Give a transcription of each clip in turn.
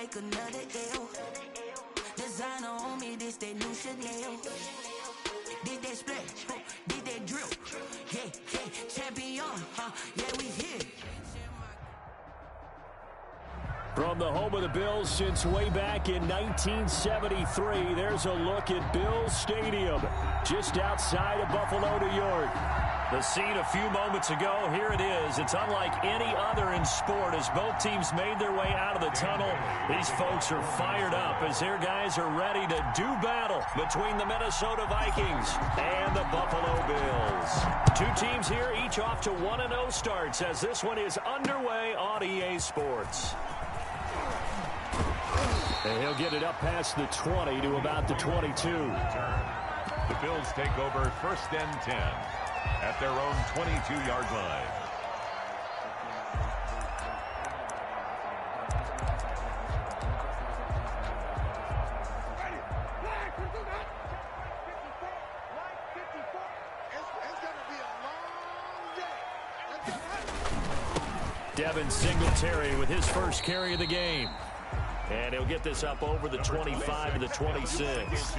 take another L. Designer on me, this that new Chanel. Did that splash, did that drill. Yeah, champion, yeah, we here. From the home of the Bills since way back in 1973, there's a look at Bills Stadium, just outside of Buffalo, New York. The scene a few moments ago, here it is. It's unlike any other in sport as both teams made their way out of the tunnel. These folks are fired up as their guys are ready to do battle between the Minnesota Vikings and the Buffalo Bills. Two teams here, each off to 1-0 starts as this one is underway on EA Sports. And he'll get it up past the 20 to about the 22. The Bills take over 1st and 10 at their own 22-yard line. Devin Singletary with his first carry of the game. And he'll get this up over the 25 to the 26.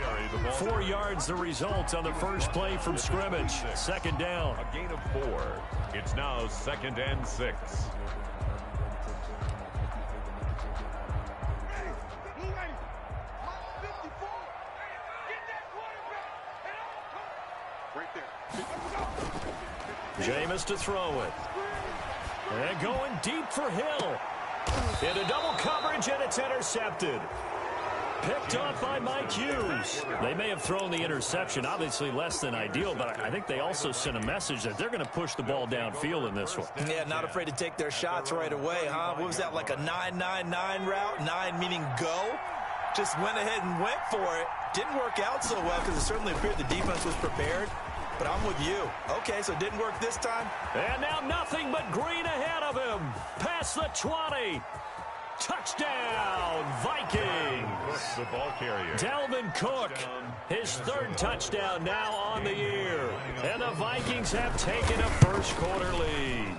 4 yards the result on the first play from scrimmage. Second down. A gain of 4. It's now 2nd and 6. Jameis to throw it. And going deep for Hill. Into double coverage, and it's intercepted. Picked off by Mike Hughes. They may have thrown the interception, obviously less than ideal, but I think they also sent a message that they're going to push the ball downfield in this one. Yeah, not afraid to take their shots right away, huh? What was that, like a 9-9-9 route? 9 meaning go? Just went ahead and went for it. Didn't work out so well because it certainly appeared the defense was prepared. But I'm with you. Okay, so it didn't work this time. And now nothing but green ahead of him. Past the 20. Touchdown, Vikings. The ball carrier. Dalvin Cook, his 3rd touchdown now on the year. And the Vikings have taken a first quarter lead.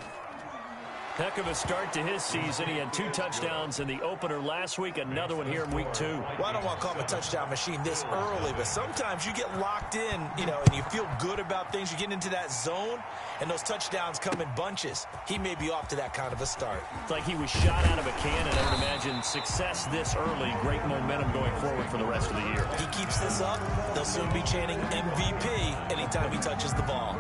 Heck of a start to his season. He had 2 touchdowns in the opener last week, another one here in week 2. Well, I don't want to call him a touchdown machine this early, but sometimes you get locked in, and you feel good about things. You get into that zone, and those touchdowns come in bunches. He may be off to that kind of a start. It's like he was shot out of a cannon. I would imagine success this early, great momentum going forward for the rest of the year. He keeps this up, they'll soon be chanting MVP anytime he touches the ball.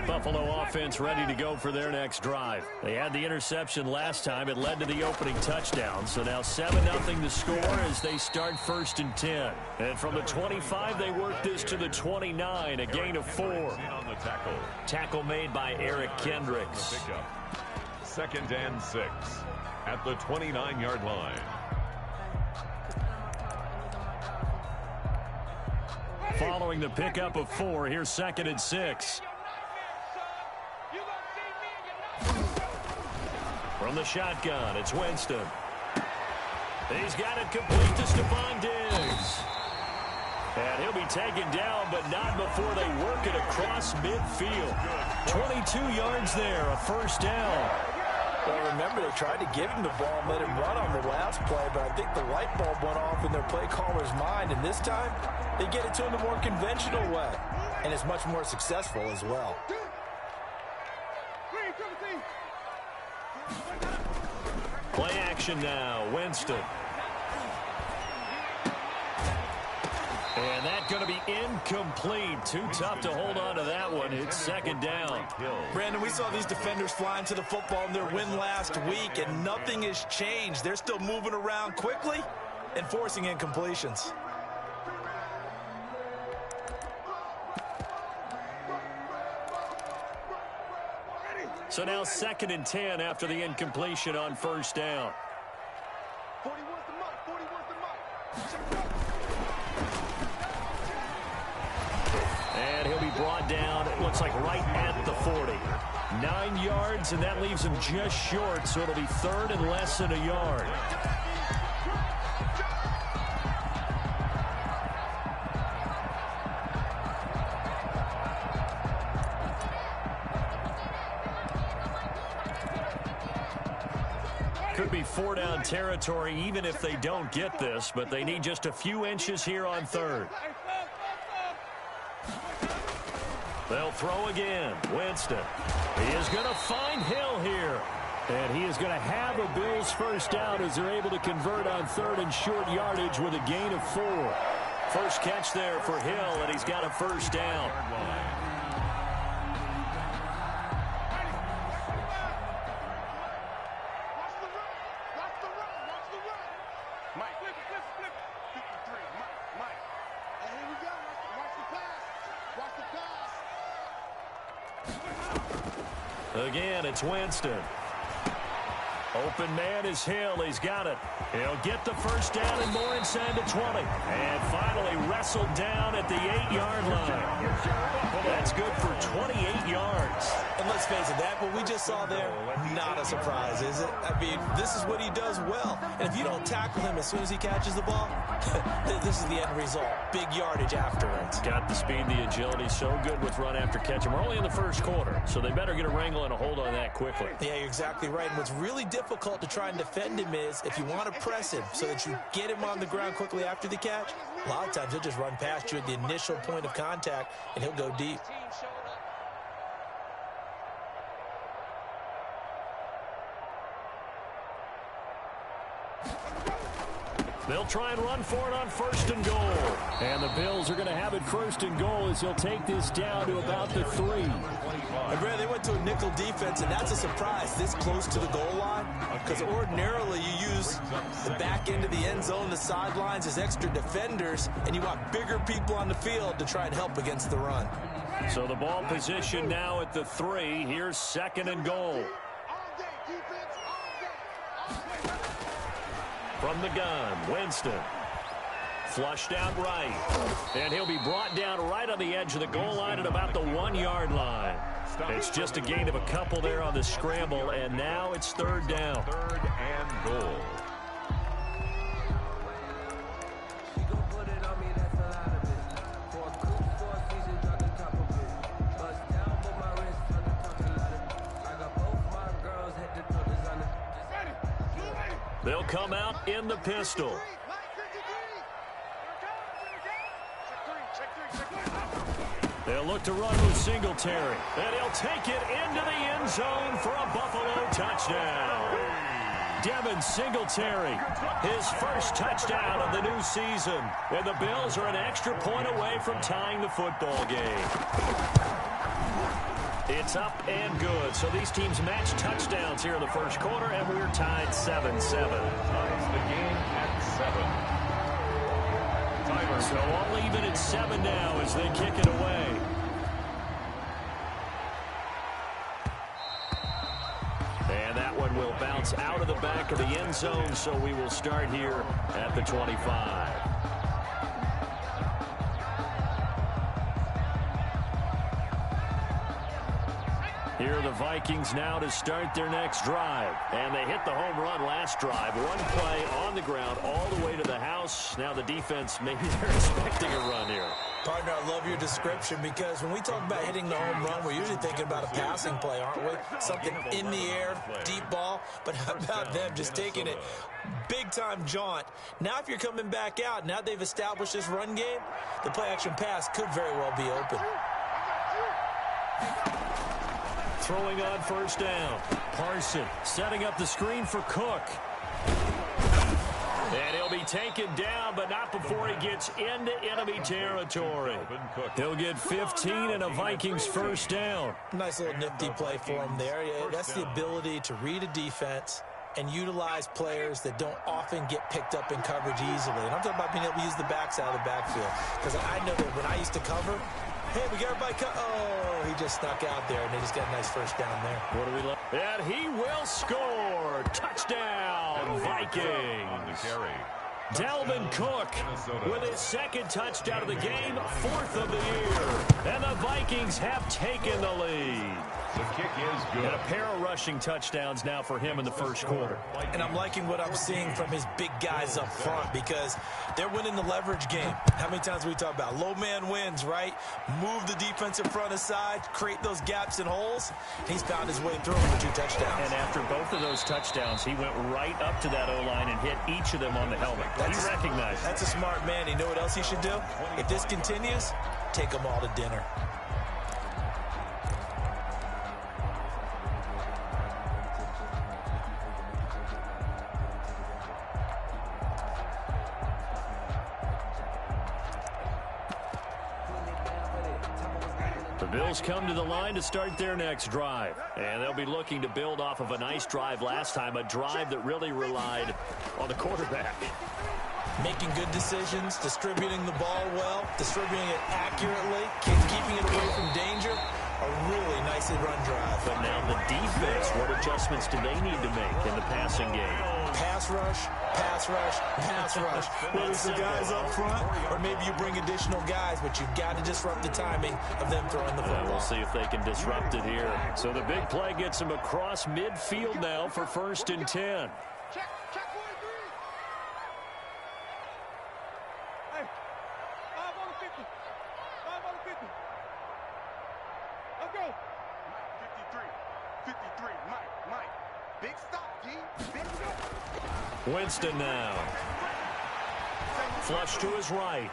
Buffalo offense ready to go for their next drive. They had the interception last time. It led to the opening touchdown. So now 7-0 to score as they start 1st and 10. And from the 25, they work this to the 29, a gain of 4. Tackle made by Eric Kendricks. 2nd and 6 at the 29-yard line. Following the pickup of 4, here's 2nd and 6. From the shotgun, it's Winston. He's got it complete to Stephon Diggs. And he'll be taken down, but not before they work it across midfield. 22 yards there, a first down. Well, remember, they tried to give him the ball and let him run on the last play, but I think the light bulb went off in their play caller's mind, and this time they get it to him the more conventional way, and it's much more successful as well. Play action now, Winston. And that's going to be incomplete. Too tough to hold on to that one. It's 2nd down. Brandon, we saw these defenders flying to the football in their win last week, and nothing has changed. They're still moving around quickly and forcing incompletions. So now 2nd and 10 after the incompletion on first down. And he'll be brought down, it looks like right at the 40. 9 yards, and that leaves him just short, so it'll be 3rd and less than a yard. Could be 4-down territory even if they don't get this, but they need just a few inches here on third. They'll throw again. Winston. He is going to find Hill here. And he is going to have a Bills first down as they're able to convert on third and short yardage with a gain of 4. First catch there for Hill, and he's got a first down. Again, it's Winston. Open man is Hill. He's got it. He'll get the first down and more inside the 20. And finally wrestled down at the 8-yard line. That's good for 28 yards. And let's face it, that what we just saw there, not a surprise, is it? I mean, this is what he does well. And if you don't tackle him as soon as he catches the ball, this is the end result. Big yardage afterwards. Got the speed, the agility, so good with run after catch. And we're only in the first quarter, so they better get a wrangle and a hold on that quickly. Yeah, you're exactly right. And what's really difficult to try and defend him is if you want to press him so that you get him on the ground quickly after the catch, a lot of times he'll just run past you at the initial point of contact, and he'll go deep. They'll try and run for it on first and goal. And the Bills are going to have it first and goal as he'll take this down to about the 3. And Brad, they went to a nickel defense, and that's a surprise this close to the goal line, because ordinarily you use the back end of the end zone, the sidelines as extra defenders, and you want bigger people on the field to try and help against the run. So the ball position now at the 3. Here's second and goal. From the gun, Winston. Flushed out right. And he'll be brought down right on the edge of the goal line at about the 1-yard line. It's just a gain of a couple there on the scramble, and now it's third down. Third and goal. They'll come out in the pistol. They'll look to run with Singletary. And he'll take it into the end zone for a Buffalo touchdown. Devin Singletary, his first touchdown of the new season. And the Bills are an extra point away from tying the football game. It's up and good. So these teams match touchdowns here in the first quarter, and we're tied 7-7. Ties the game at 7. So all even at 7 now as they kick it away. And that one will bounce out of the back of the end zone, so we will start here at the 25. Here are the Vikings now to start their next drive. And they hit the home run last drive. One play on the ground all the way to the house. Now the defense, maybe they're expecting a run here. Partner, I love your description, because when we talk about hitting the home run, we're usually thinking about a passing play, aren't we? Something in the air, deep ball. But how about them just taking it big-time jaunt? Now if you're coming back out, now they've established this run game, the play-action pass could very well be open. Throwing on first down. Parson setting up the screen for Cook. And he'll be taken down, but not before he gets into enemy territory. He'll get 15 and a Vikings first down. Nice little nifty play for him there. Yeah, that's the ability to read a defense and utilize players that don't often get picked up in coverage easily. And I'm talking about being able to use the backs out of the backfield. Because I know that when I used to cover, hey, we got everybody cut. Oh, he just snuck out there, and they just got a nice first down there. What do we love? And he will score. Touchdown, Vikings. On the carry. Dalvin Cook with his second touchdown of the game, 4th of the year. And the Vikings have taken the lead. The kick is good. And a pair of rushing touchdowns now for him in the first quarter. And I'm liking what I'm seeing from his big guys up front because they're winning the leverage game. How many times we talk about low man wins, right? Move the defensive front aside, create those gaps and holes. He's found his way through them for 2 touchdowns. And after both of those touchdowns, he went right up to that O-line and hit each of them on the helmet. He recognized it. That's a smart man. You know what else he should do? If this continues, take them all to dinner. The Bills come to the line to start their next drive. And they'll be looking to build off of a nice drive last time, a drive that really relied on the quarterback. Making good decisions, distributing the ball well, distributing it accurately, keeping it away from danger. A really nicely run drive. But now the defense, what adjustments do they need to make in the passing game? Pass rush, pass rush, pass rush. Whether it's the guys up front or maybe you bring additional guys, but you've got to disrupt the timing of them throwing the football. We'll see if they can disrupt it here. So the big play gets him across midfield now for 1st and 10. Check 1, 3. Hey, 5 on the 50. 5 on the 50. Let's go. 53. Mike. Big stop, G. Big stop. Winston now. Flush to his right.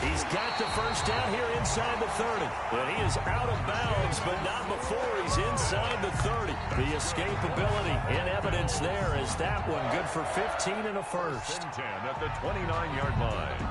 He's got the first down here inside the 30. But he is out of bounds, but not before he's inside the 30. The escapability in evidence there is that one good for 15 and a first. 10 at the 29-yard line.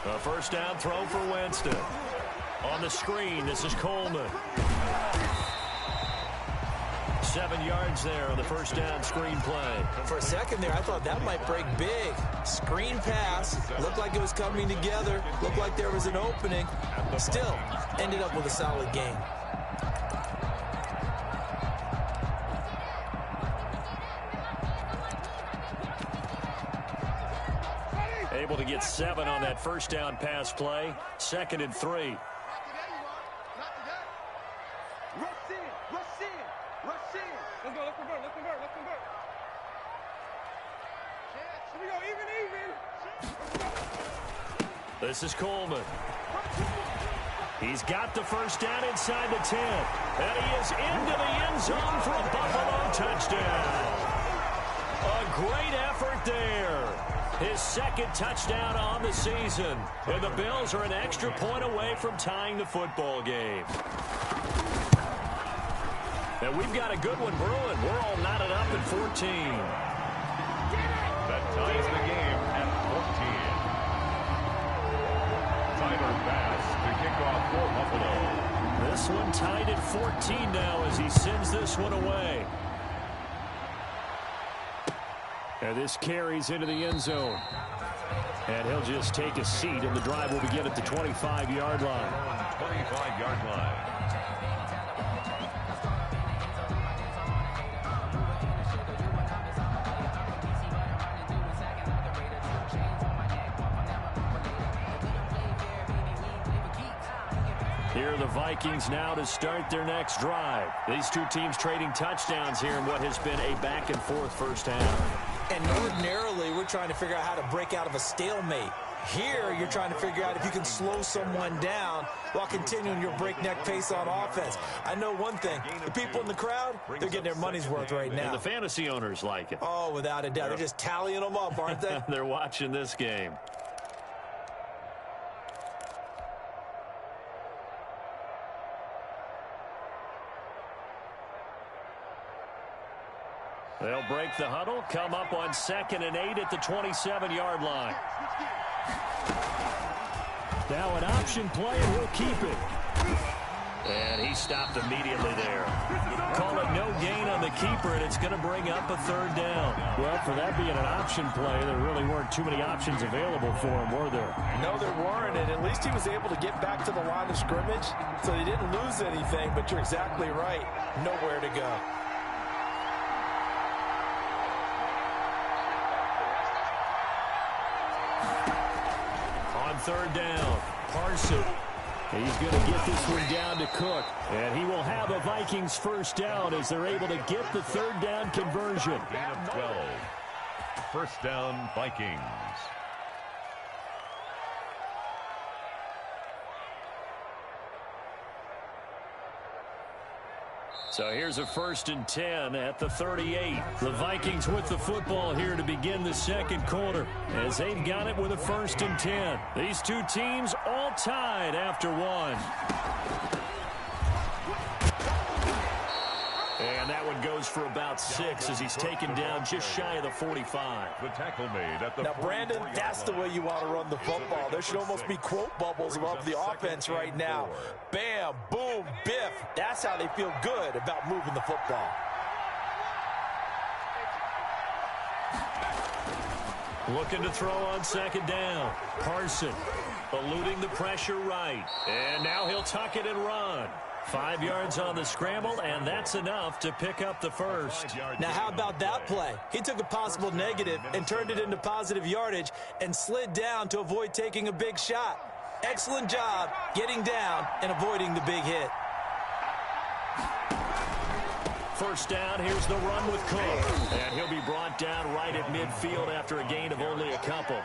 A first down throw for Winston. On the screen, this is Coleman. 7 yards there on the first down screen play. For a second there, I thought that might break big. Screen pass. Looked like it was coming together. Looked like there was an opening. Still, ended up with a solid game. Able to get 7 on that first down pass play. 2nd and 3. Not today. Rush in. Let's convert. Here we go, even. This is Coleman. He's got the first down inside the 10. And he is into the end zone for a Buffalo touchdown. A great effort there. His 2nd touchdown on the season. And the Bills are an extra point away from tying the football game. And we've got a good one brewing. We're all knotted up at 14. That ties the game at 14. Tyler Bass to kick off for Buffalo. This one tied at 14 now as he sends this one away. And this carries into the end zone. And he'll just take a seat, and the drive will begin at the 25-yard line. 25-yard line. Here are the Vikings now to start their next drive. These two teams trading touchdowns here in what has been a back-and-forth first half. And ordinarily, we're trying to figure out how to break out of a stalemate. Here, you're trying to figure out if you can slow someone down while continuing your breakneck pace on offense. I know one thing. The people in the crowd, they're getting their money's worth right now. And the fantasy owners like it. Oh, without a doubt. They're just tallying them up, aren't they? They're watching this game. They'll break the huddle, come up on 2nd and 8 at the 27-yard line. Now an option play, and he'll keep it. And he stopped immediately there. Call it no gain on the keeper, and it's going to bring up a third down. Well, for that being an option play, there really weren't too many options available for him, were there? No, there weren't, and at least he was able to get back to the line of scrimmage, so he didn't lose anything, but you're exactly right. Nowhere to go. On third down, Parson. He's going to get this one down to Cook. And he will have a Vikings first down as they're able to get the third down conversion. Gain of 12. First down, Vikings. So here's a 1st and 10 at the 38. The Vikings with the football here to begin the second quarter as they've got it with a 1st and 10. These two teams all tied after one. And that one goes for about 6 as he's taken down just shy of the 45. The tackle made at the Now, Brandon, that's the way you want to run the football. There should almost be quote bubbles above the offense right now. Bam, boom, biff. That's how they feel good about moving the football. Looking to throw on second down. Parson eluding the pressure right. And now he'll tuck it and run. 5 yards on the scramble, and that's enough to pick up the first. Now, how about that play? He took a possible negative and turned it into positive yardage and slid down to avoid taking a big shot. Excellent job getting down and avoiding the big hit. First down, here's the run with Cook. And he'll be brought down right at midfield after a gain of only a couple.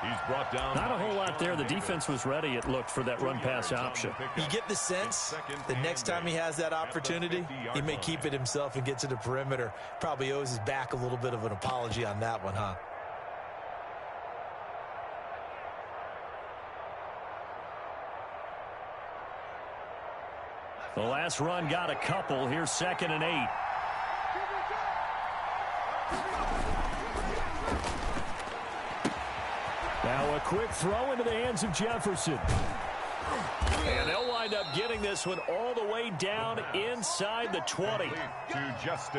He's brought down. Not a whole lot there. The defense was ready, it looked, for that run-pass option. You get the sense the next time he has that opportunity, he may keep it himself and get to the perimeter. Probably owes his back a little bit of an apology on that one, huh? The last run got a couple. Here's 2nd and 8. Now a quick throw into the hands of Jefferson. And they'll wind up getting this one all the way down inside the 20.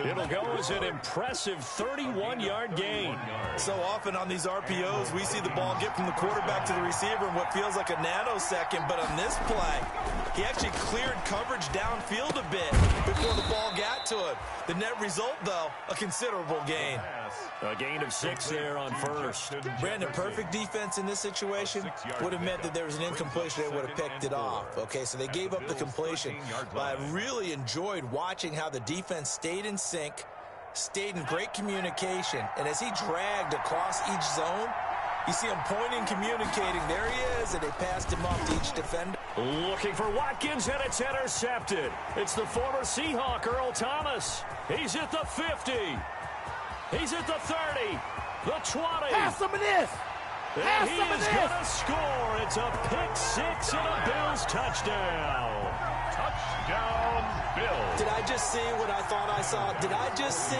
It'll go as an impressive 31-yard gain. So often on these RPOs, we see the ball get from the quarterback to the receiver in what feels like a nanosecond. But on this play, he actually cleared coverage downfield a bit before the ball got to him. The net result, though, a considerable gain. A gain of 6 there on first. Brandon, perfect defense in this situation would have meant that there was an incompletion. They would have picked it off. Okay, so they gave up the completion. But I really enjoyed watching how the defense stayed in sync, stayed in great communication. And as he dragged across each zone, you see him pointing, communicating. There he is, and they passed him off to each defender. Looking for Watkins, and it's intercepted. It's the former Seahawk, Earl Thomas. He's at the 50. He's at the 30, the 20. Have some of this. And he is going to score. It's a pick-6 and a Bills touchdown. Touchdown, Bills. Did I just see what I thought I saw? Did I just see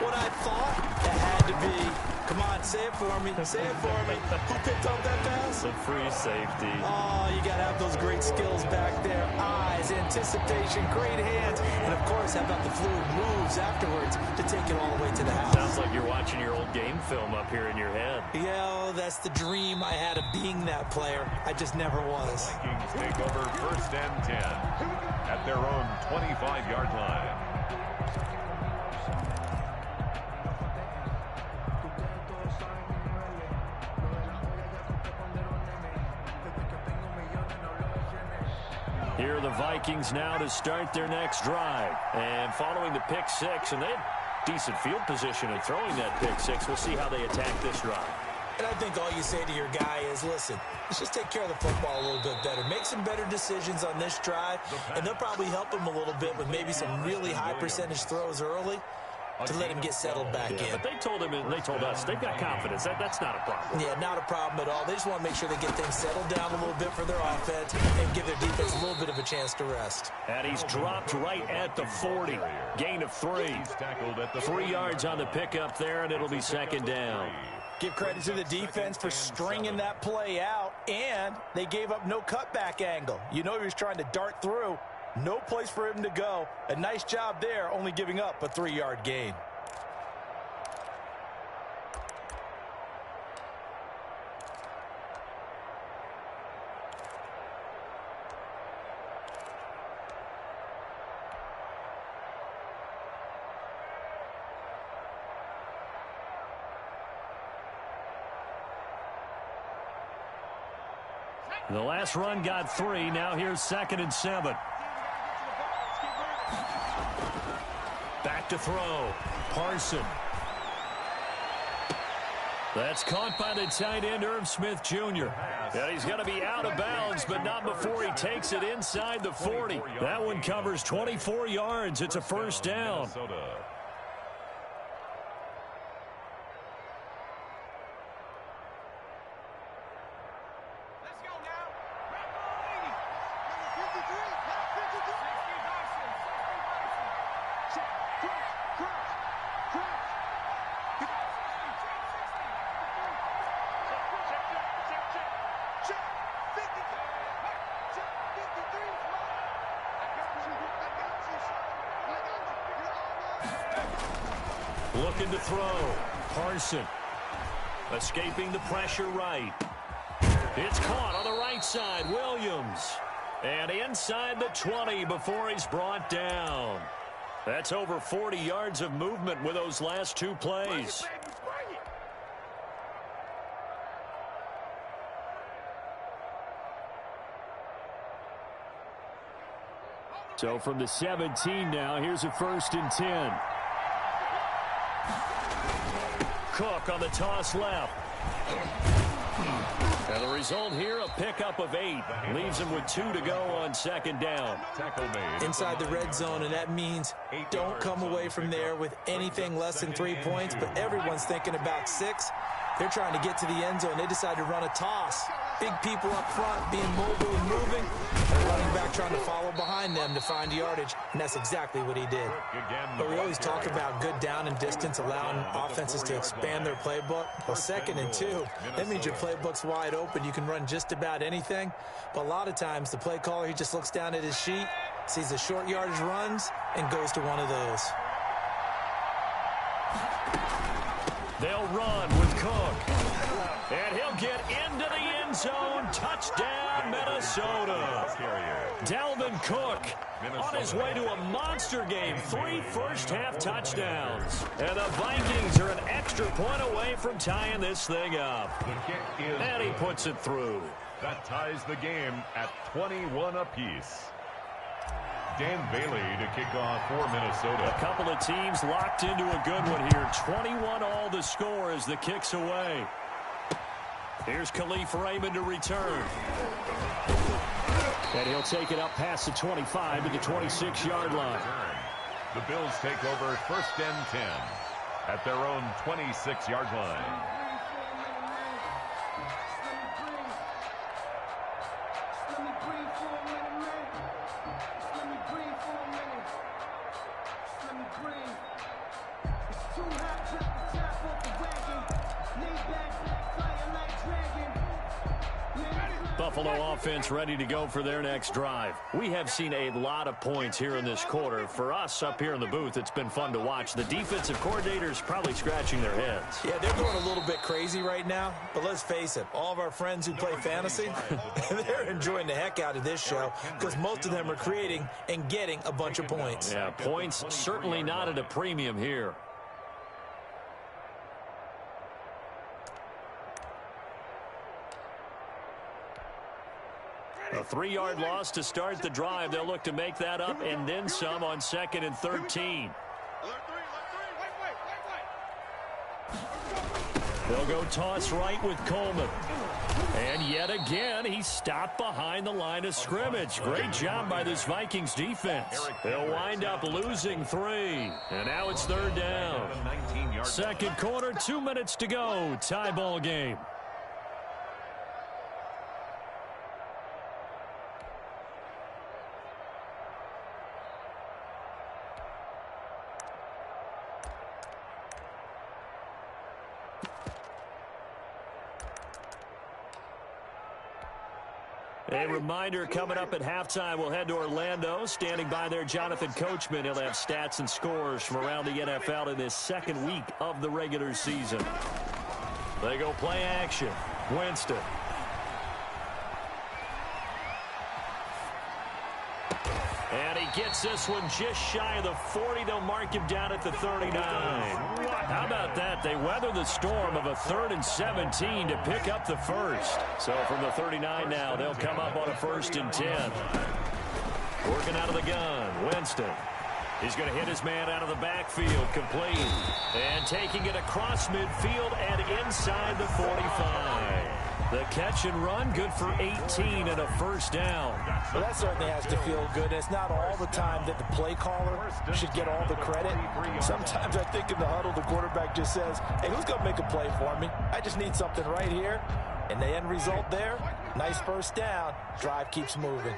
what I thought? It had to be. Come on, say it for me. Say it for me. Who picked up that pass? The free safety. Oh, you got to have those great skills back there. Eyes, anticipation, great hands. And, of course, how about the fluid moves afterwards to take it all the way to the house? Sounds like you're watching your old game film up here in your head. Yeah, that's the dream I had of being that player. I just never was. Vikings take over 1st and 10 at their own 25-yard line. Here are the Vikings now to start their next drive. And following the pick-6, and they had decent field position in throwing that pick-6. We'll see how they attack this drive. And I think all you say to your guy is, listen, let's just take care of the football a little bit better. Make some better decisions on this drive, and they'll probably help him a little bit with maybe some really high percentage throws early to let him get settled back in. But they told him and they told us they've got confidence. That's not a problem. Yeah, not a problem at all. They just want to make sure they get things settled down a little bit for their offense and give their defense a little bit of a chance to rest. And he's dropped right at the 40. Gain of 3. 3 yards on the pickup there, and it'll be 2nd down. Give credit to the defense for stringing that play out, and they gave up no cutback angle. You know he was trying to dart through No place for him to go. A nice job there, only giving up a 3-yard gain. The last run got 3. Now here's 2nd and 7. Back to throw. Parson. That's caught by the tight end, Irv Smith Jr. And he's going to be out of bounds, but not before he takes it inside the 40. That one covers 24 yards. It's a first down. Looking to throw. Parson. Escaping the pressure right. It's caught on the right side. Williams. And inside the 20 before he's brought down. That's over 40 yards of movement with those last 2 plays. So from the 17 now, here's a 1st and 10. Cook on the toss left. And the result here, a pickup of 8. Leaves him with 2 to go on 2nd down. Inside the red zone, and that means don't come away from there with anything less than 3 points, but everyone's thinking about 6. They're trying to get to the end zone. They decide to run a toss. Big people up front being mobile and moving. And running back trying to follow behind them to find yardage, and that's exactly what he did. But we always talk about good down and distance, allowing offenses to expand their playbook. Well, 2nd and 2, that means your playbook's wide open. You can run just about anything. But a lot of times, the play caller, he just looks down at his sheet, sees the short yardage runs, and goes to one of those. They'll run with Cook. And he'll get into the end zone. Touchdown, Minnesota. Dalvin Cook on his way to a monster game. 3 first-half touchdowns. And the Vikings are an extra point away from tying this thing up. And he puts it through. That ties the game at 21 apiece. Dan Bailey to kick off for Minnesota. A couple of teams locked into a good one here. 21 all the score as the kick's away. Here's Khalif Raymond to return. And he'll take it up past the 25 to the 26-yard line. The Bills take over 1st and 10 at their own 26-yard line. Buffalo offense ready to go for their next drive. We have seen a lot of points here in this quarter. For us up here in the booth, it's been fun to watch. The defensive coordinators probably scratching their heads. Yeah, they're going a little bit crazy right now, but let's face it, all of our friends who play fantasy, they're enjoying the heck out of this show because most of them are creating and getting a bunch of points. Yeah, points certainly not at a premium here. A 3-yard loss to start the drive. They'll look to make that up and then some on 2nd and 13. They'll go toss right with Coleman. And yet again, he's stopped behind the line of scrimmage. Great job by this Vikings defense. They'll wind up losing 3. And now it's 3rd down. 2nd quarter, 2 minutes to go. Tie ball game. A reminder coming up at halftime, we'll head to Orlando. Standing by there, Jonathan Coachman. He'll have stats and scores from around the NFL in this second week of the regular season. They go play action. Winston. And he gets this one just shy of the 40. They'll mark him down at the 39. How about that? They weather the storm of a 3rd and 17 to pick up the first. So from the 39 now, they'll come up on a 1st and 10. Working out of the gun, Winston. He's going to hit his man out of the backfield, complete. And taking it across midfield and inside the 45. The catch and run, good for 18 and a 1st down. Well, that certainly has to feel good. It's not all the time that the play caller should get all the credit. Sometimes I think in the huddle, the quarterback just says, hey, who's going to make a play for me? I just need something right here. And the end result there, nice 1st down. Drive keeps moving.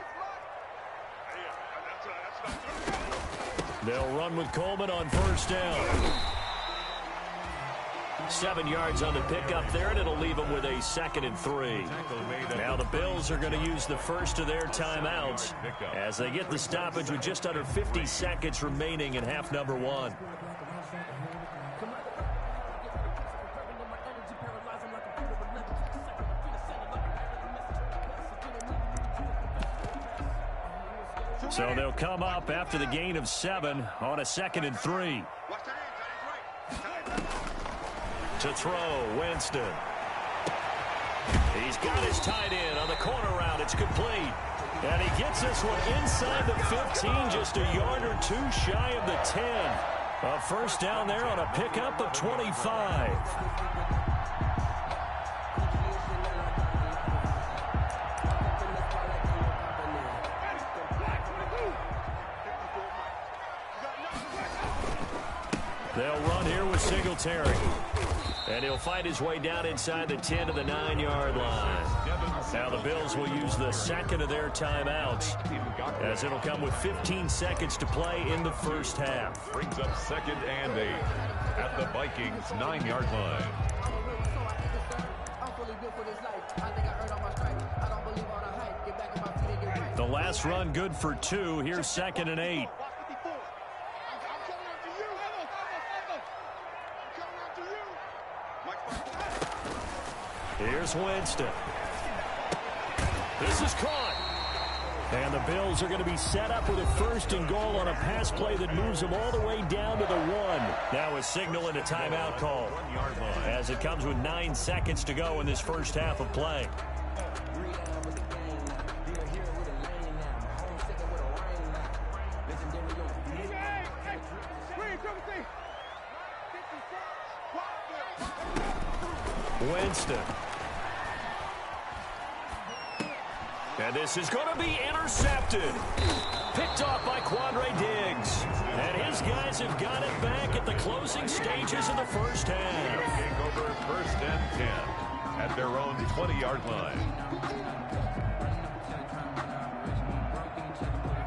They'll run with Coleman on 1st down. 7 yards on the pickup there, and it'll leave them with a 2nd and 3. Now the Bills are going to use the first of their timeouts as they get the stoppage with just under 50 seconds remaining in half number 1. So they'll come up after the gain of 7 on a 2nd and 3. To throw, Winston. He's got his tight end on the corner route. It's complete. And he gets this one inside the 15, just a yard or 2 shy of the 10. A 1st down there on a pickup of 25. They'll run here with Singletary. And he'll fight his way down inside the 10 to the 9-yard line. Now the Bills will use the 2nd of their timeouts, as it'll come with 15 seconds to play in the 1st half. Brings up 2nd and 8 at the Vikings' 9-yard line. The last run good for 2. Here's 2nd and 8. Here's Winston. This is caught. And the Bills are going to be set up with a 1st and goal on a pass play that moves them all the way down to the 1. Now a signal and a timeout call as it comes with 9 seconds to go in this 1st half of play. Winston. And this is going to be intercepted. Picked off by Quandre Diggs. And his guys have got it back at the closing stages of the 1st half. Taking over 1st and 10 at their own 20-yard line.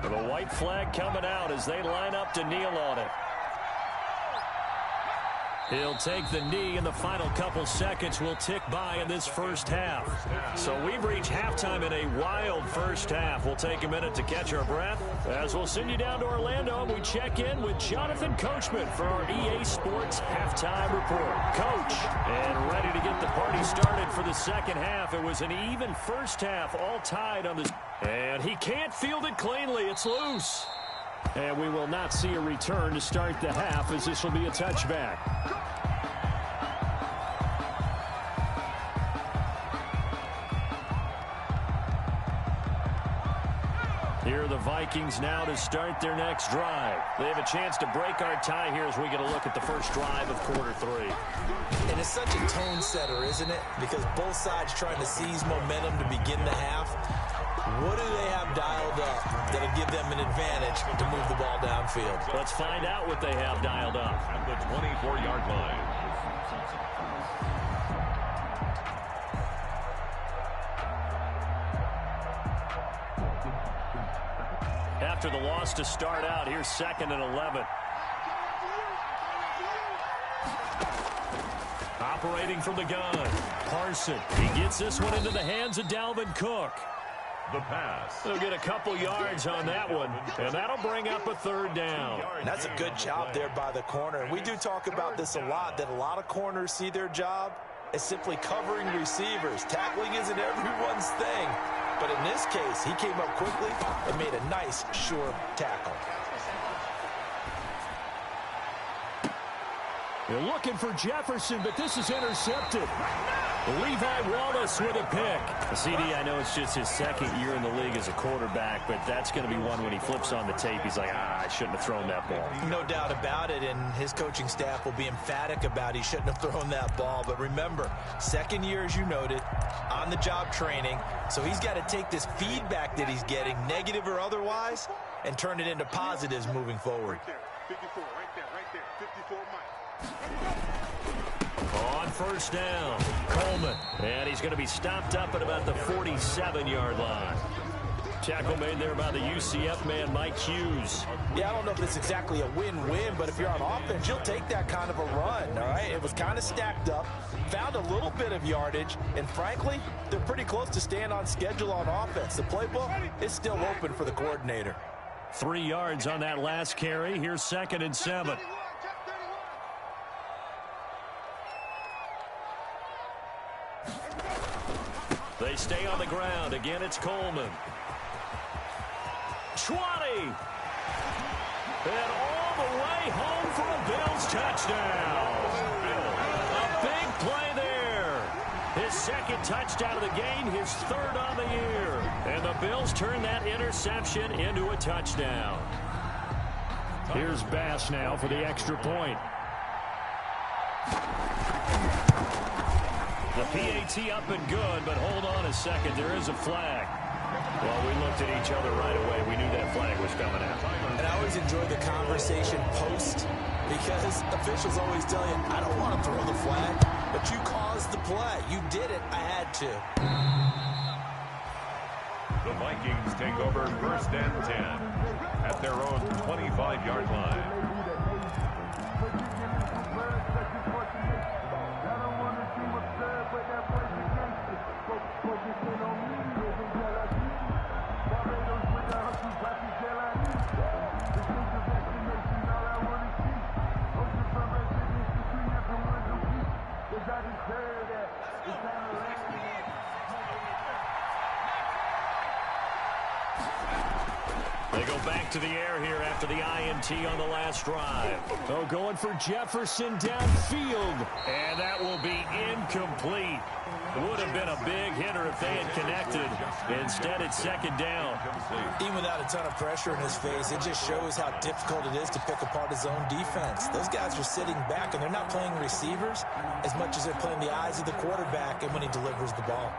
The white flag coming out as they line up to kneel on it. He'll take the knee, and the final couple seconds will tick by in this 1st half. So we've reached halftime in a wild 1st half. We'll take a minute to catch our breath as we'll send you down to Orlando, and we check in with Jonathan Coachman for our EA Sports Halftime Report. Coach, and ready to get the party started for the 2nd half. It was an even 1st half, all tied on this. And he can't field it cleanly. It's loose. And we will not see a return to start the half, as this will be a touchback. Here are the Vikings now to start their next drive. They have a chance to break our tie here as we get a look at the first drive of quarter 3. And it's such a tone setter, isn't it? Because both sides trying to seize momentum to begin the half. What do they have dialed up that'll give them an advantage to move the ball downfield? Let's find out what they have dialed up. At the 24-yard line. After the loss to start out, here's 2nd and 11. Operating from the gun, Parson. He gets this one into the hands of Dalvin Cook. The pass. They'll get a couple yards on that one, and that'll bring up a third down. And that's a good job there by the corner. And we do talk about this a lot, that a lot of corners see their job as simply covering receivers. Tackling isn't everyone's thing. But in this case, he came up quickly and made a nice, sure tackle. They're looking for Jefferson, but this is intercepted. Levi Wallace with a pick. CD, I know it's just his second year in the league as a quarterback, but that's going to be one when he flips on the tape. He's like, I shouldn't have thrown that ball. No doubt about it, and his coaching staff will be emphatic about he shouldn't have thrown that ball. But remember, second year, as you noted, on-the-job training, so he's got to take this feedback that he's getting, negative or otherwise, and turn it into positives moving forward. Right there, 54, right there, 54 Mike. On first down, Coleman. And he's going to be stopped up at about the 47-yard line. Tackle made there by the UCF man, Mike Hughes. Yeah, I don't know if it's exactly a win-win, but if you're on offense, you'll take that kind of a run, all right? It was kind of stacked up, found a little bit of yardage, and frankly, they're pretty close to staying on schedule on offense. The playbook is still open for the coordinator. 3 yards on that last carry. Here's 2nd and 7. They stay on the ground. Again, it's Coleman. 20. And all the way home for a Bills touchdown. A big play there. His second touchdown of the game, his third on the year. And the Bills turn that interception into a touchdown. Here's Bass now for the extra point. The PAT up and good, but hold on a second. There is a flag. Well, we looked at each other right away. We knew that flag was coming out. And I always enjoy the conversation post because officials always tell you, I don't want to throw the flag, but you caused the play. You did it. I had to. The Vikings take over 1st and 10 at their own 25-yard line. They go back to the air here after the INT on the last drive. Oh, going for Jefferson downfield. And that will be incomplete. Would have been a big hitter if they had connected. Instead, it's 2nd down. Even without a ton of pressure in his face, it just shows how difficult it is to pick apart his own defense. Those guys are sitting back, and they're not playing receivers as much as they're playing the eyes of the quarterback and when he delivers the ball.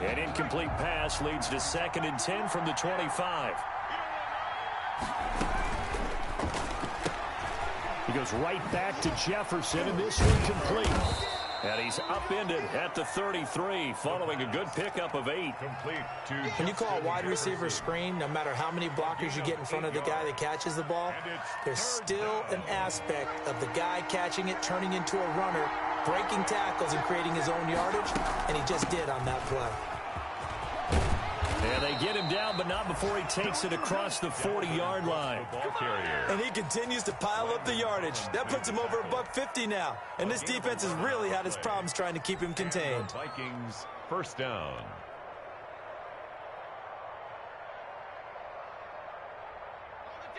An incomplete pass leads to 2nd and 10 from the 25. He goes right back to Jefferson, and this one complete. And he's upended at the 33, following a good pickup of 8. When you call a wide receiver screen, no matter how many blockers you get in front of the guy that catches the ball, there's still an aspect of the guy catching it, turning into a runner, breaking tackles and creating his own yardage, and he just did on that play. And they get him down, but not before he takes it across the 40-yard line. And he continues to pile up the yardage. That puts him over $150 now. And this defense has really had its problems trying to keep him contained. Vikings 1st down.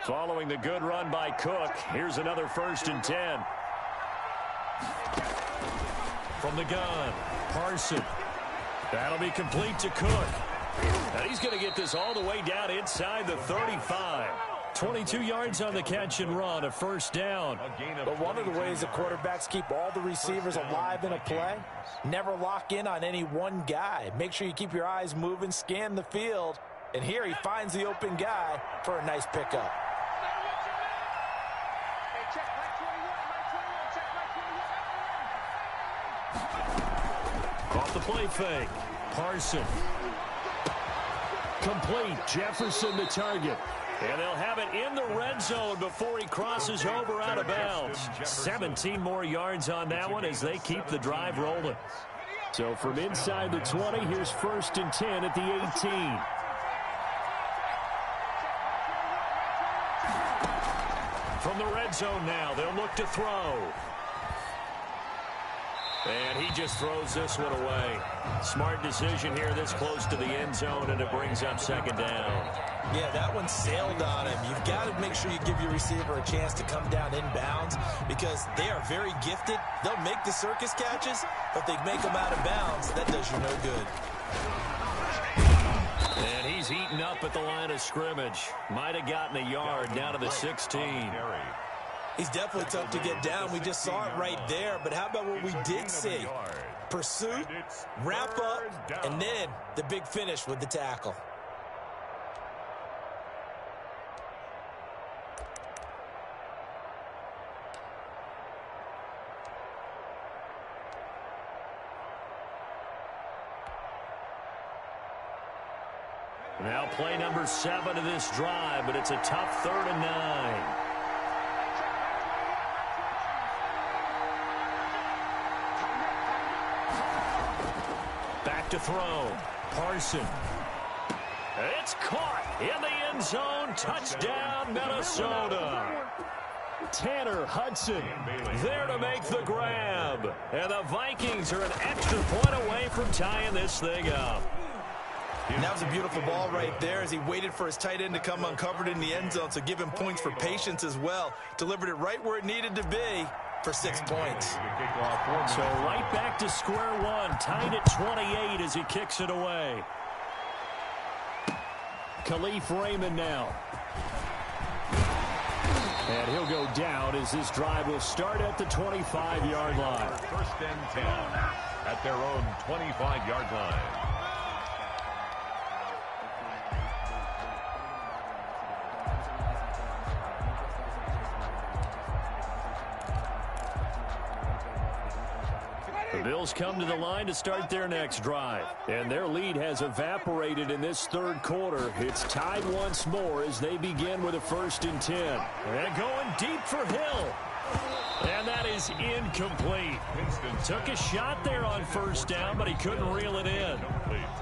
Following the good run by Cook, here's another 1st and 10. From the gun, Parson. That'll be complete to Cook. And he's going to get this all the way down inside the 35. 22 yards on the catch and run, a 1st down. But one of the ways the quarterbacks keep all the receivers alive in a play, never lock in on any one guy. Make sure you keep your eyes moving, scan the field. And here he finds the open guy for a nice pickup. Off the play fake. Parson. Complete. Jefferson the target. And they'll have it in the red zone before he crosses over out of bounds. 17 more yards on that one as they keep the drive rolling. So from inside the 20, here's 1st and 10 at the 18. From the red zone now, they'll look to throw. And he just throws this one away. Smart decision here this close to the end zone, and it brings up 2nd down. Yeah, that one sailed on him. You've got to make sure you give your receiver a chance to come down inbounds because they are very gifted. They'll make the circus catches, but they make them out of bounds. That does you no good. And he's eaten up at the line of scrimmage. Might have gotten a yard down to the 16. He's definitely tough to get down. We just saw it right there. But how about what we did see? Pursuit, wrap up, and then the big finish with the tackle. Now play number 7 of this drive, but it's a tough 3rd and 9. Back to throw. Parson. It's caught in the end zone. Touchdown, Minnesota. Tanner Hudson there to make the grab. And the Vikings are an extra point away from tying this thing up. And that was a beautiful ball right there as he waited for his tight end to come uncovered in the end zone, so give him points for patience as well. Delivered it right where it needed to be for 6 points. So right back to square one, tied at 28 as he kicks it away. Khalif Raymond now. And he'll go down as this drive will start at the 25-yard line. 1st and 10 at their own 25-yard line. The Bills come to the line to start their next drive. And their lead has evaporated in this 3rd quarter. It's tied once more as they begin with a 1st and 10. And going deep for Hill. And that is incomplete. Took a shot there on 1st down, but he couldn't reel it in.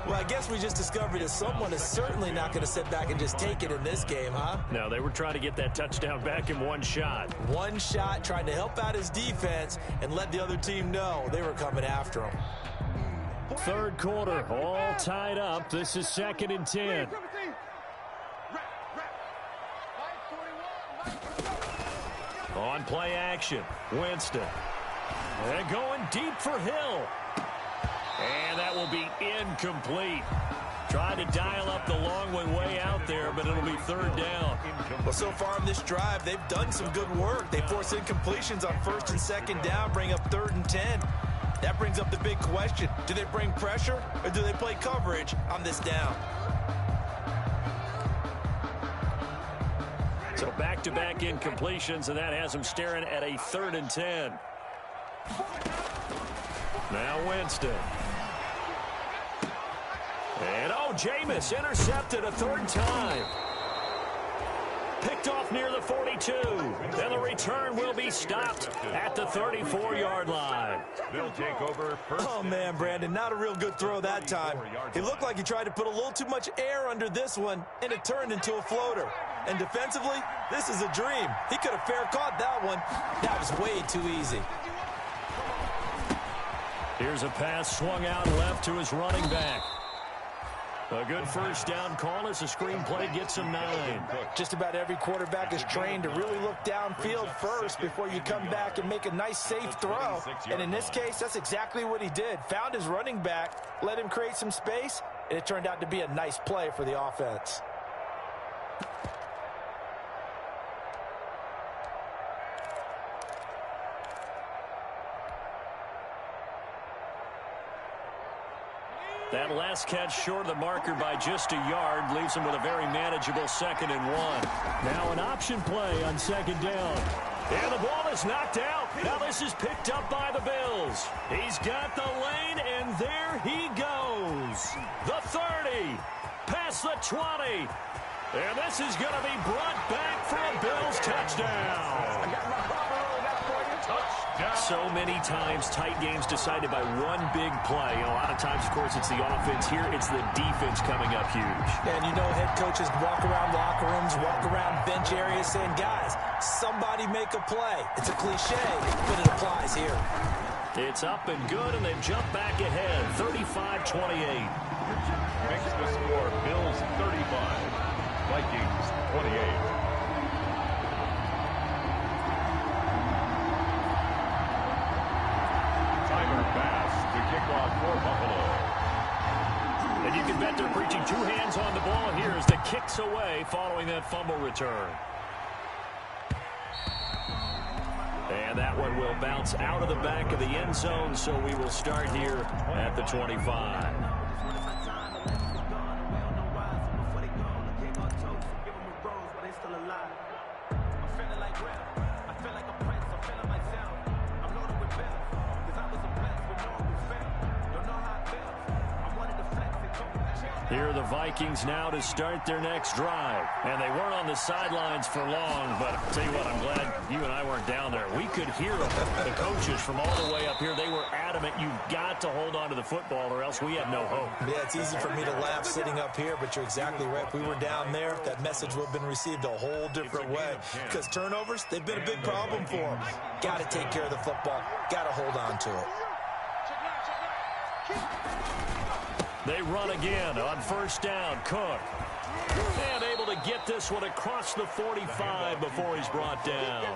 Well, I guess we just discovered that someone is certainly not going to sit back and just take it in this game, huh? No, they were trying to get that touchdown back in one shot. One shot, trying to help out his defense and let the other team know they were coming after him. 3rd quarter, all tied up. This is 2nd and 10. On play action, Winston. And going deep for Hill. And that will be incomplete. Trying to dial up the long one way out there, but it'll be 3rd down. Well, so far in this drive, they've done some good work. They force incompletions on 1st and 2nd down, bring up 3rd and 10. That brings up the big question. Do they bring pressure or do they play coverage on this down? So back-to-back incompletions, and that has them staring at a 3rd and 10. Now Winston. And, Jameis intercepted a 3rd time. Picked off near the 42. And the return will be stopped at the 34-yard line. They'll take over first. Oh, man, Brandon, not a real good throw that time. It looked like he tried to put a little too much air under this one, and it turned into a floater. And defensively, this is a dream. He could have fair caught that one. That was way too easy. Here's a pass swung out left to his running back. A good 1st down call as the screenplay gets him 9. Just about every quarterback is trained to really look downfield first before you come back and make a nice, safe throw. And in this case, that's exactly what he did. Found his running back, let him create some space, and it turned out to be a nice play for the offense. That last catch short of the marker by just a yard leaves him with a very manageable 2nd and 1. Now an option play on 2nd down. And the ball is knocked out. Now this is picked up by the Bills. He's got the lane, and there he goes. The 30, past the 20. And this is going to be brought back for a Bills touchdown. So many times tight games decided by one big play. A lot of times, of course, it's the offense. Here, it's the defense coming up huge. And you know head coaches walk around locker rooms, walk around bench areas saying, guys, somebody make a play. It's a cliche, but it applies here. It's up and good, and they've jumped back ahead, 35-28. Makes the score Bills 35, Vikings 28. For Buffalo. And you can bet they're preaching two hands on the ball here as the kick's away following that fumble return. And that one will bounce out of the back of the end zone, so we will start here at the 25. Here are the Vikings now to start their next drive. And they weren't on the sidelines for long, but I'll tell you what, I'm glad you and I weren't down there. We could hear them. The coaches from all the way up here, they were adamant, you've got to hold on to the football or else we have no hope. Yeah, it's easy for me to laugh sitting up here, but you're exactly right. If we were down there, that message would have been received a whole different way. Because turnovers, they've been a big problem for them. Got to take care of the football. Got to hold on to it. They run again on first down. Cook. And able to get this one across the 45 before he's brought down.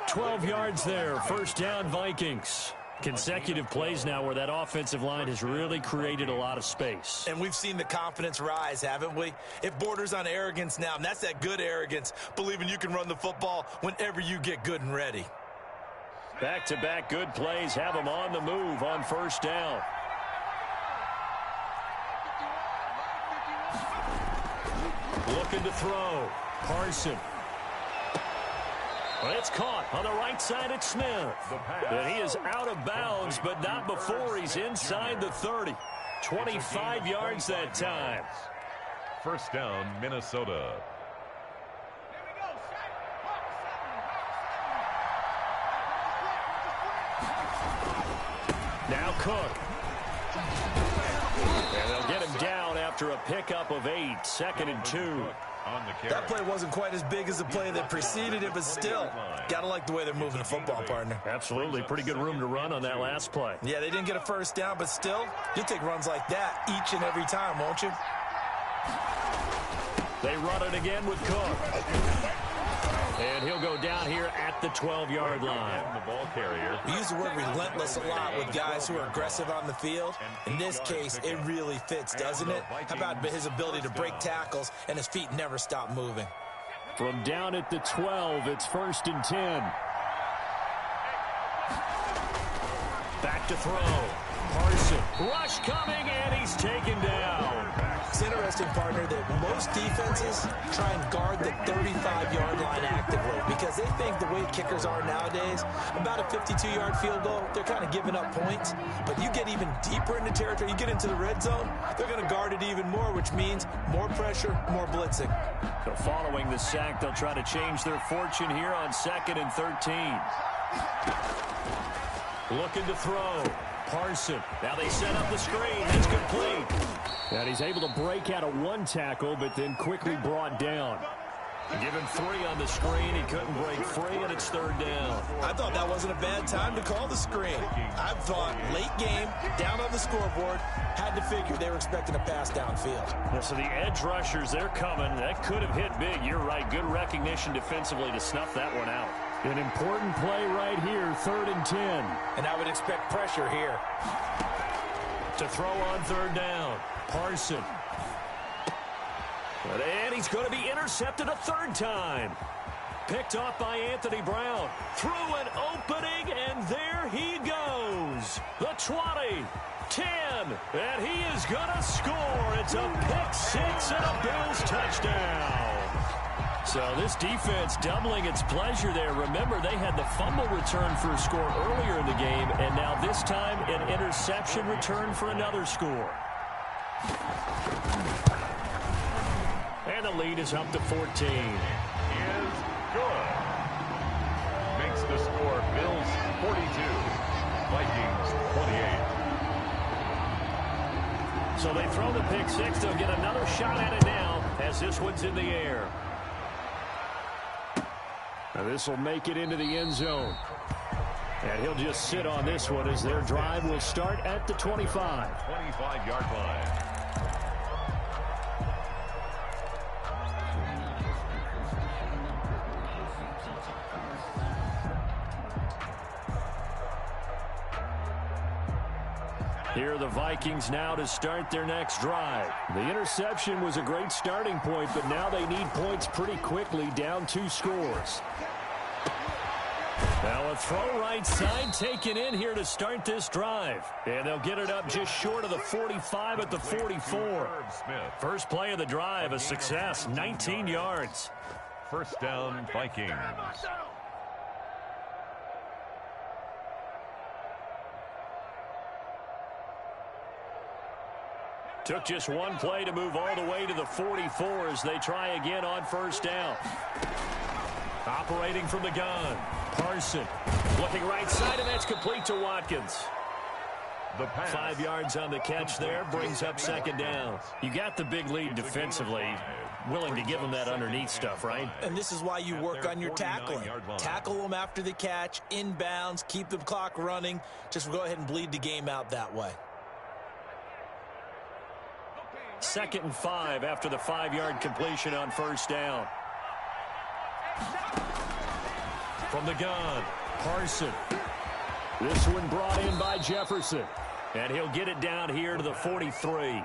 12 yards there. First down, Vikings. Consecutive plays now where that offensive line has really created a lot of space. And we've seen the confidence rise, haven't we? It borders on arrogance now, and that's that good arrogance, believing you can run the football whenever you get good and ready. Back-to-back good plays have them on the move on first down. Looking to throw. Parson. Well, it's caught on the right side at Smith. And he is out of bounds, but not before he's inside the 30. 25 yards that time. First down, Minnesota. Now Cook. And they'll get him down after a pickup of 8. Second and 2. That play wasn't quite as big as the play that preceded it, but still, got to like the way they're moving the football, partner. Absolutely. Pretty good room to run on that last play. Yeah, they didn't get a first down, but still, you'll take runs like that each and every time, won't you? They run it again with Cook. And he'll go down here at the 12-yard line. The ball carrier. We use the word relentless a lot with guys who are aggressive on the field. In this case, it really fits, doesn't it? How about his ability to break tackles and his feet never stop moving? From down at the 12, it's first and 10. Back to throw. Parson. Rush coming, and he's taken down. It's interesting, partner, that most defenses try and guard the 35-yard line actively because they think the way kickers are nowadays, about a 52-yard field goal, they're kind of giving up points. But you get even deeper into territory, you get into the red zone, they're going to guard it even more, which means more pressure, more blitzing. So following the sack, they'll try to change their fortune here on 2nd and 13. Looking to throw. Parson. Now they set up the screen. That's complete. And he's able to break out of one tackle, but then quickly brought down. Given 3 on the screen, he couldn't break free, and it's third down. I thought that wasn't a bad time to call the screen. I thought late game, down on the scoreboard, had to figure they were expecting a pass downfield. Yeah, so the edge rushers, they're coming. That could have hit big. You're right. Good recognition defensively to snuff that one out. An important play right here, 3rd and 10. And I would expect pressure here. To throw on 3rd down. Parson. And he's going to be intercepted a 3rd time. Picked off by Anthony Brown. Through an opening, and there he goes. The 20, 10, and he is going to score. It's a pick 6 and a Bills touchdown. So this defense doubling its pleasure there. Remember, they had the fumble return for a score earlier in the game, and now this time an interception return for another score. And And the lead is up to 14. Is good. Makes the score Bills 42, Vikings 28. So they throw the pick six. They'll get another shot at it now as this one's in the air. Now this will make it into the end zone. And he'll just sit on this one as their drive will start at the 25. 25-yard line. Here are the Vikings now to start their next drive. The interception was a great starting point, but now they need points pretty quickly, down 2 scores. Now a throw right side taken in here to start this drive. And they'll get it up just short of the 45 at the 44. First play of the drive, a success, 19 yards. First down, Vikings. Took just one play to move all the way to the 44 as they try again on first down. Operating from the gun. Parson looking right side, and that's complete to Watkins. 5 yards on the catch there, brings up second down. You got the big lead defensively. Willing to give them that underneath stuff, right? And this is why you work on your tackling. Tackle them after the catch, inbounds, keep the clock running. Just go ahead and bleed the game out that way. 2nd and 5 after the 5-yard completion on first down. From the gun, Parson. This one brought in by Jefferson. And he'll get it down here to the 43.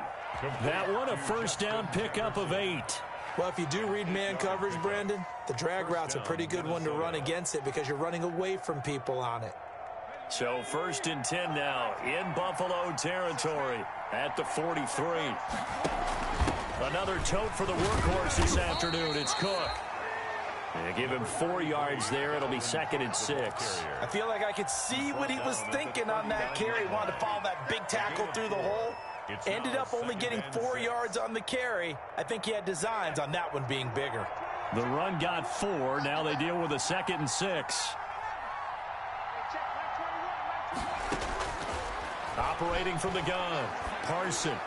That one a first down pickup of 8. Well, if you do read man coverage, Brandon, the drag route's a pretty good one to run against it because you're running away from people on it. So 1st and 10 now in Buffalo territory at the 43. Another tote for the workhorse this afternoon. It's Cook. They give him 4 yards there. It'll be 2nd and 6. I feel like I could see what he was thinking on that carry. He wanted to follow that big tackle through the hole. Ended up only getting 4 yards on the carry. I think he had designs on that one being bigger. The run got 4. Now they deal with a 2nd and 6. Operating from the gun, Parson.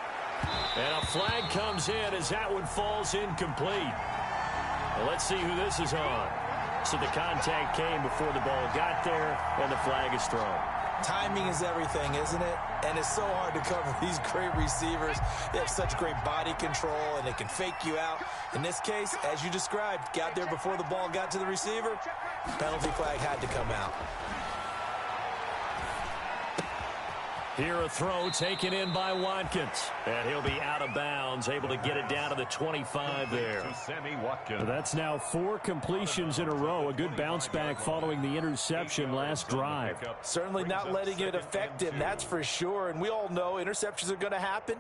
And a flag comes in as that one falls incomplete. Well, let's see who this is on. So the contact came before the ball got there, and the flag is thrown. Timing is everything, isn't it? And it's so hard to cover these great receivers. They have such great body control, and they can fake you out. In this case, as you described, got there before the ball got to the receiver. Penalty flag had to come out. Here a throw taken in by Watkins. And he'll be out of bounds, able to get it down to the 25 there. That's now 4 completions in a row. A good bounce back following the interception last drive. Certainly not letting it affect him, that's for sure. And we all know interceptions are going to happen.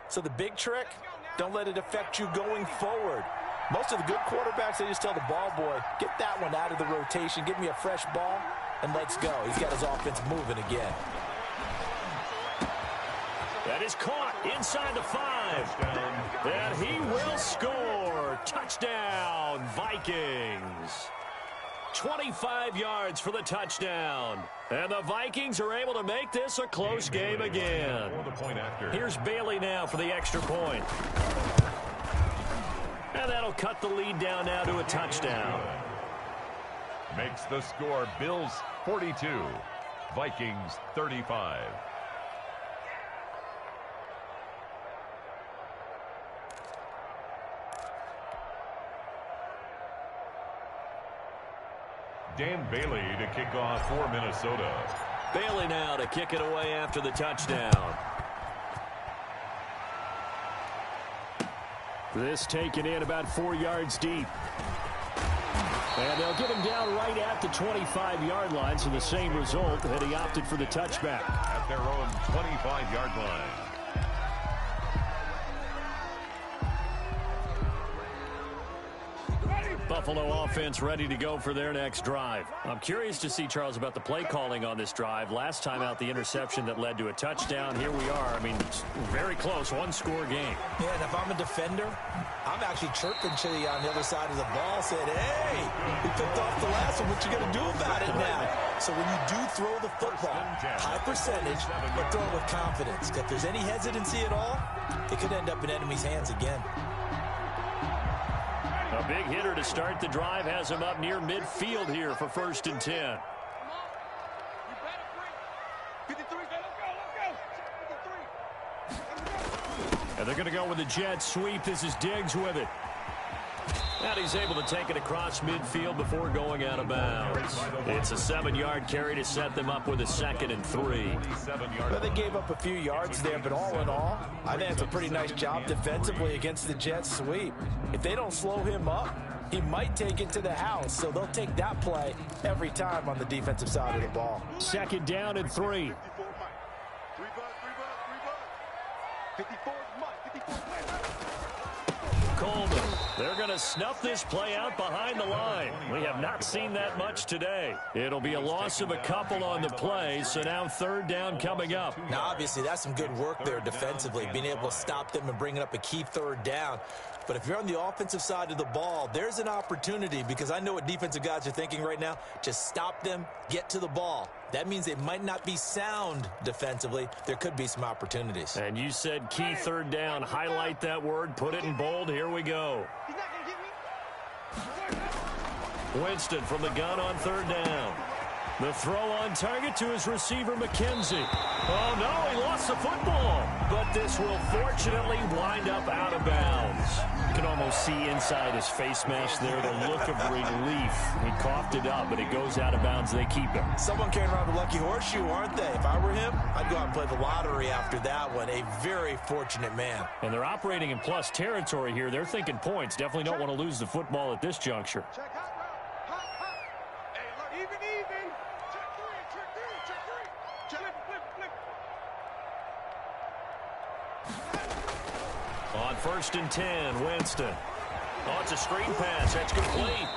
So the big trick, don't let it affect you going forward. Most of the good quarterbacks, they just tell the ball boy, get that one out of the rotation, give me a fresh ball, and let's go. He's got his offense moving again. That is caught inside the 5. And he will score. Touchdown, Vikings. 25 yards for the touchdown. And the Vikings are able to make this a close game again. Here's Bailey now for the extra point. And that'll cut the lead down now to a touchdown. Makes the score Bills 42, Vikings 35. Dan Bailey to kick off for Minnesota. Bailey now to kick it away after the touchdown. This taken in about 4 yards deep. And they'll get him down right at the 25-yard line, so the same result that he opted for the touchback. At their own 25-yard line. Buffalo offense ready to go for their next drive. I'm curious to see, Charles, about the play calling on this drive. Last time out, the interception that led to a touchdown. Here we are. I mean, very close, one-score game. Yeah, and if I'm a defender, I'm actually chirping to you on the other side of the ball, saying, hey, we picked off the last one. What you going to do about it now? So when you do throw the football, high percentage, but throw it with confidence. If there's any hesitancy at all, it could end up in enemy's hands again. A big hitter to start the drive has him up near midfield here for 1st and 10. And they're going to go with the jet sweep. This is Diggs with it. And he's able to take it across midfield before going out of bounds. It's a 7-yard carry to set them up with a 2nd and 3. Well, they gave up a few yards there, but all in all, I think it's a pretty nice job defensively against the jet sweep. If they don't slow him up, he might take it to the house, so they'll take that play every time on the defensive side of the ball. 2nd down and 3. 54 Coleman. They're going to snuff this play out behind the line. We have not seen that much today. It'll be a loss of a couple on the play, so now 3rd down coming up. Now, obviously, that's some good work there defensively, being able to stop them and bringing up a key 3rd down. But if you're on the offensive side of the ball, there's an opportunity, because I know what defensive guys are thinking right now. Just stop them, get to the ball. That means they might not be sound defensively. There could be some opportunities. And you said key 3rd down. Highlight that word. Put it in bold. Here we go. Winston from the gun on 3rd down. The throw on target to his receiver, McKenzie. Oh, no, he lost the football. But this will fortunately wind up out of bounds. You can almost see inside his face mask there the look of relief. He coughed it up, but it goes out of bounds. They keep him. Someone came around the lucky horseshoe, aren't they? If I were him, I'd go out and play the lottery after that one. A very fortunate man. And they're operating in plus territory here. They're thinking points. Definitely don't want to lose the football at this juncture. Check hot route. Hot. Hey, look, even. Check three. Flip. On 1st and 10, Winston. Oh, it's a screen pass. That's complete.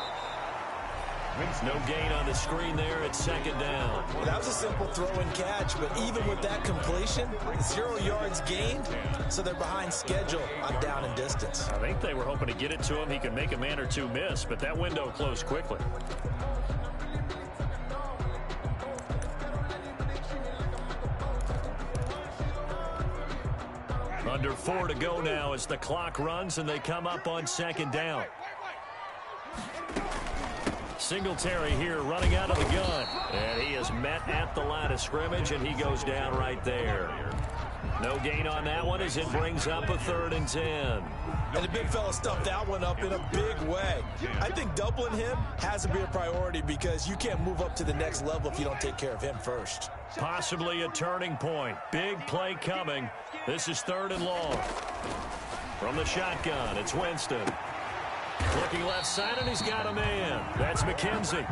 No gain on the screen there at 2nd down. Well, that was a simple throw and catch, but even with that completion, 0 yards gained, so they're behind schedule on down and distance. I think they were hoping to get it to him. He could make a man or two miss, but that window closed quickly. Under 4 to go now as the clock runs and they come up on 2nd down. Singletary here running out of the gun. And he is met at the line of scrimmage, and he goes down right there. No gain on that one as it brings up a 3rd and 10. And the big fella stuffed that one up in a big way. I think doubling him has to be a priority, because you can't move up to the next level if you don't take care of him first. Possibly a turning point. Big play coming. This is 3rd and long. From the shotgun, it's Winston. Looking left side, and he's got a man. That's McKenzie.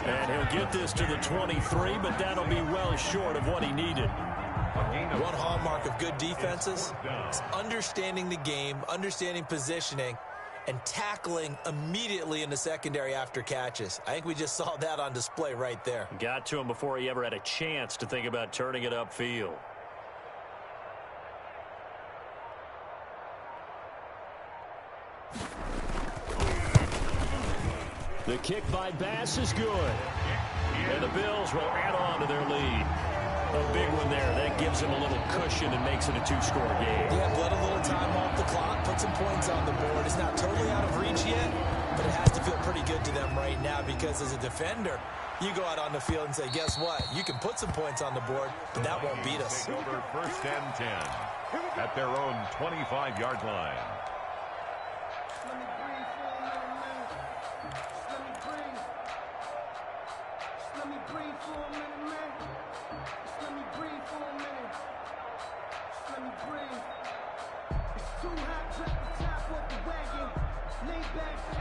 And he'll get this to the 23, but that'll be well short of what he needed. One hallmark of good defenses is understanding the game, understanding positioning, and tackling immediately in the secondary after catches. I think we just saw that on display right there. Got to him before he ever had a chance to think about turning it upfield. The kick by Bass is good. And the Bills will add on to their lead. A big one there. That gives them a little cushion and makes it a 2-score game. Yeah, let a little time off the clock, put some points on the board. It's not totally out of reach yet, but it has to feel pretty good to them right now, because as a defender, you go out on the field and say, guess what? You can put some points on the board, but that won't beat us. Take over 1st and 10 at their own 25-yard line.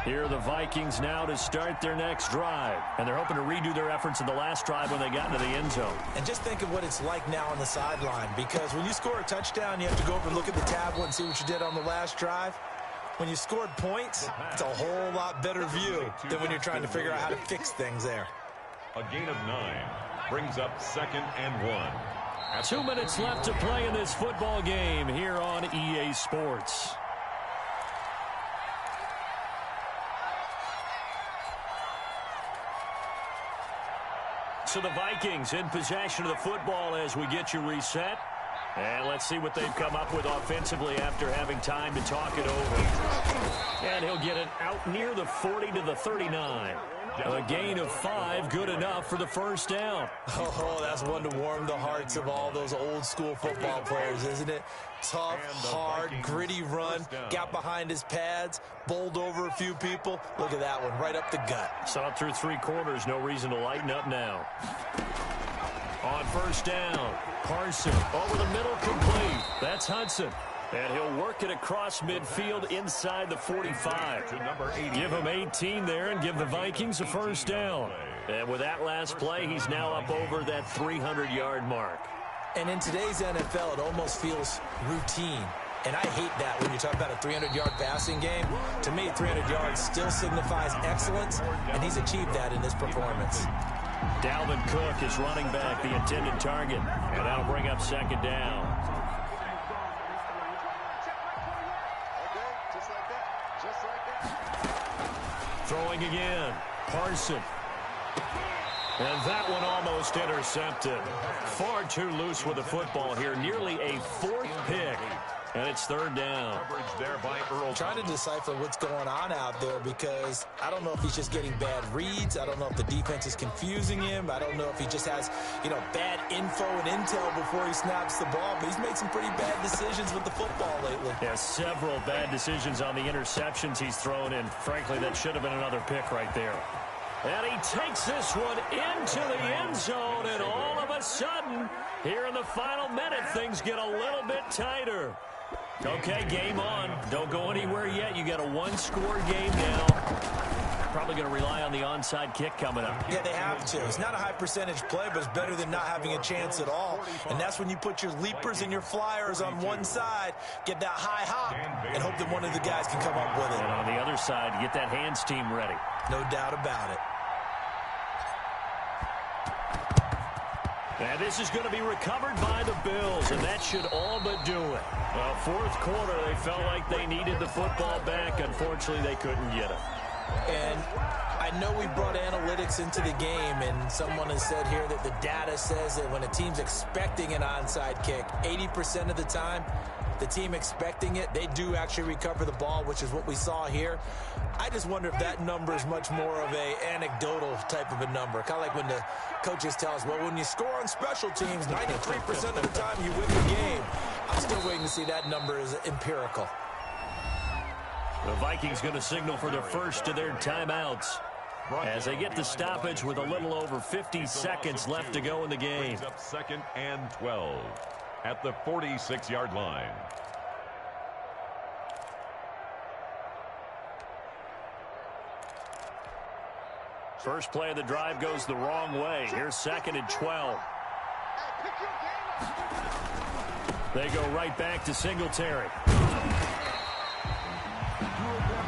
Here are the Vikings now to start their next drive. And they're hoping to redo their efforts in the last drive when they got into the end zone. And just think of what it's like now on the sideline, because when you score a touchdown, you have to go over and look at the tablet and see what you did on the last drive. When you scored points, it's a whole lot better view than when you're trying to figure out how to fix things there. A gain of 9 brings up 2nd and 1. 2 minutes left to play in this football game here on EA Sports. So the Vikings in possession of the football as we get you reset. And let's see what they've come up with offensively after having time to talk it over. And he'll get it out near the 40 to the 39. A gain of 5, good enough for the first down. Oh, that's one to warm the hearts of all those old school football players, isn't it? Tough, hard, gritty run, got behind his pads, bowled over a few people. Look at that one, right up the gut. Saw it through 3 quarters, no reason to lighten up now. On first down, Carson over the middle, complete. That's Hudson. And he'll work it across midfield inside the 45. Give him 18 there and give the Vikings a first down. And with that last play, he's now up over that 300-yard mark. And in today's NFL, it almost feels routine. And I hate that when you talk about a 300-yard passing game. To me, 300 yards still signifies excellence, and he's achieved that in this performance. Dalvin Cook is running back, the intended target. And that'll bring up 2nd down. Throwing again, Carson. And that one almost intercepted. Far too loose with the football here. Nearly a 4th pick. And it's 3rd down. Trying to decipher what's going on out there because I don't know if he's just getting bad reads. I don't know if the defense is confusing him. I don't know if he just has, bad info and intel before he snaps the ball. But he's made some pretty bad decisions with the football lately. Yeah, several bad decisions on the interceptions he's thrown in. Frankly, that should have been another pick right there. And he takes this one into the end zone, and all of a sudden, here in the final minute, things get a little bit tighter. Okay, game on. Don't go anywhere yet. You got a 1-score game now. Probably going to rely on the onside kick coming up. Yeah, they have to. It's not a high percentage play, but it's better than not having a chance at all. And that's when you put your leapers and your flyers on one side, get that high hop, and hope that one of the guys can come up with it. And on the other side, get that hands team ready. No doubt about it. And this is going to be recovered by the Bills, and that should all but do it. Well, 4th quarter, they felt like they needed the football back. Unfortunately, they couldn't get it. And I know we brought analytics into the game, and someone has said here that the data says that when a team's expecting an onside kick, 80% of the time, the team expecting it, they do actually recover the ball, which is what we saw here. I just wonder if that number is much more of a anecdotal type of a number. Kind of like when the coaches tell us, well, when you score on special teams, 93% of the time you win the game. I'm still waiting to see that number is empirical. The Vikings going to signal for the first of their timeouts as they get the stoppage with a little over 50 seconds left to go in the game. 2nd and 12 at the 46-yard line. First play of the drive goes the wrong way. Here's 2nd and 12. They go right back to Singletary.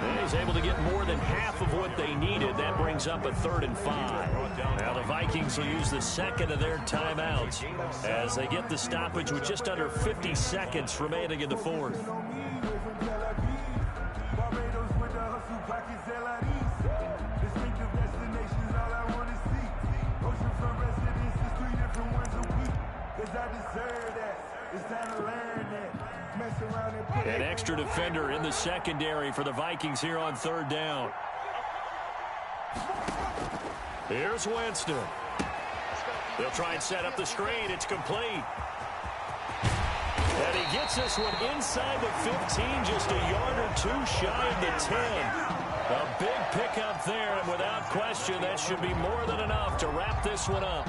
And he's able to get more than half of what they needed. That brings up a 3rd and 5. Now the Vikings will use the 2nd of their timeouts as they get the stoppage with just under 50 seconds remaining in the 4th. An extra defender in the secondary for the Vikings here on 3rd down. Here's Winston. They'll try and set up the screen. It's complete. And he gets this one inside the 15, just a yard or 2 shy of the 10. A big pickup there, and without question, that should be more than enough to wrap this one up.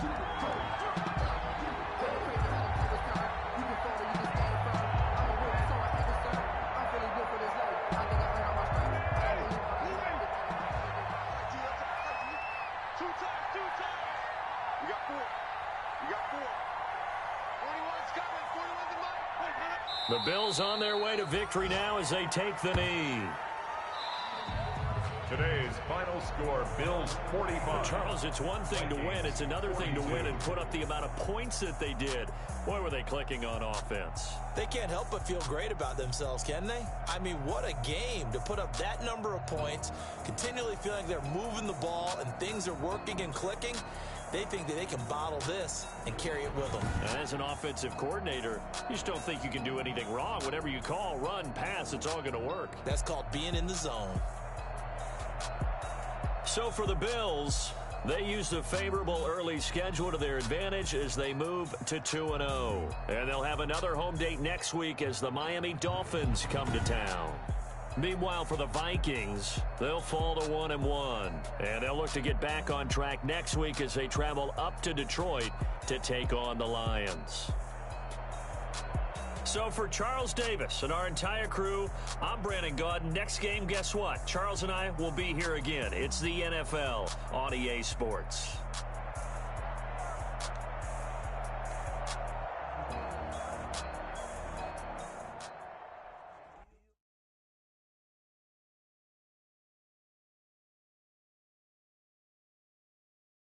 The Bills on their way to victory now as they take the knee. Today's final score, Bills 45. Charles, it's one thing to win. It's another thing to win and put up the amount of points that they did. Boy, were they clicking on offense. They can't help but feel great about themselves, can they? I mean, what a game to put up that number of points, continually feeling they're moving the ball and things are working and clicking. They think that they can bottle this and carry it with them. And as an offensive coordinator, you just don't think you can do anything wrong. Whatever you call, run, pass, it's all going to work. That's called being in the zone. So for the Bills, they use the favorable early schedule to their advantage as they move to 2-0. And they'll have another home date next week as the Miami Dolphins come to town. Meanwhile, for the Vikings, they'll fall to 1-1. And they'll look to get back on track next week as they travel up to Detroit to take on the Lions. So for Charles Davis and our entire crew, I'm Brandon Gaudin. Next game, guess what? Charles and I will be here again. It's the NFL on EA Sports.